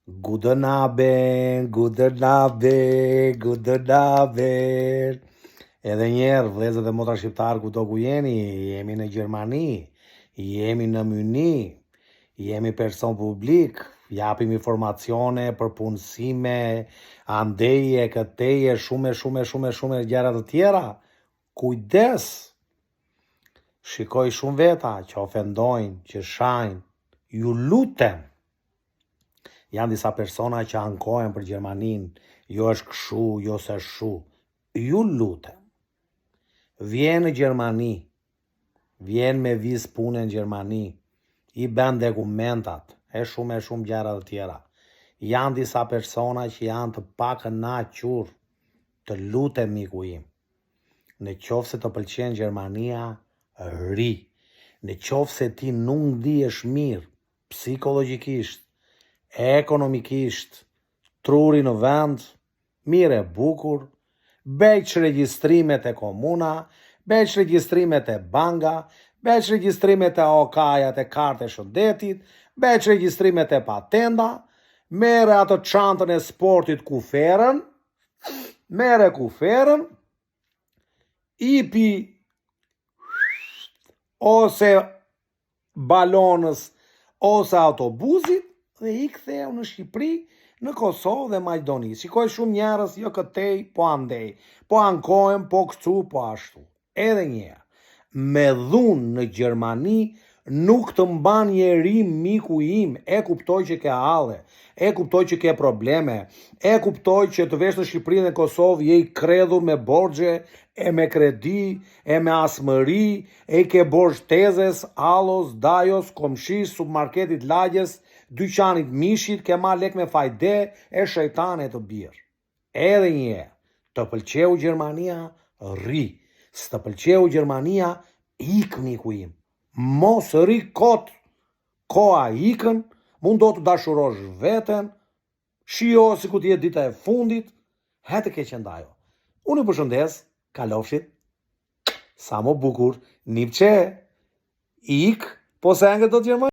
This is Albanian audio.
Guten Abend, guten Abend, guten Abend. Edhe njerë, vëllezër dhe motra shqiptarë, kudo ku jeni, jemi në Gjermani, jemi në Myni, jemi person publik, japim informacione për punësime, andeje, këteje, shumë gjëra të tjera. Kujdes! Shikoj shumë veta që ofendojnë, që shajnë, ju lutem. Janë disa persona që ankohen për Gjermanin, jo është këshu, jo se shu. Ju lutem. Vjen në Gjermani, vjen me vizë punë në Gjermani, i bën dokumentat, e shumë gjëra të tjera. Janë disa persona që janë të pakënaqur, të lutem miku im. Në qoftë se të pëlqen Gjermania, ri. Në qoftë se ti nuk ndihesh mirë, psikologjikisht, ekonomikisht, truri në vend, mire bukur, beq regjistrimet e komuna, beq regjistrimet e banga, beq regjistrimet e okajat e kartë e shëndetit, beq regjistrimet e patenda, mere ato çantën e sportit kuferën, mere kuferën, ipi ose balonës ose autobusit, dhe i ktheu në Shqipëri, në Kosovë dhe Maqedoni. Shikoj shumë njerëz, jo këtej, po andej, po ankohen, po këtu, po ashtu. Edhe njerë, me dhunë në Gjermani nuk të mban njeri miku im, e kuptoj që ke halle, e kuptoj që ke probleme, e kuptoj që të vesh në Shqipëri dhe Kosovë je i kredhur me borxhe, e me kredi, e me asmëri, e ke borxh tezes, allos, dajos, komshis, supermarketit lagjes, dyqanit mishit, ke marrë lek me fajde, e shejtane të birë. Edhe një, të pëlqeu Gjermania, ri. Së të pëlqeu Gjermania, ik miku im. Mos ri kot, koha ikën, mundo të dashurosh veten, shio si ku t'jetë dita e fundit, hetë ke qendajo. Unë i përshëndes, kalofshit, sa më bukur, nipçe, ik, po se angët do t'Gjermania.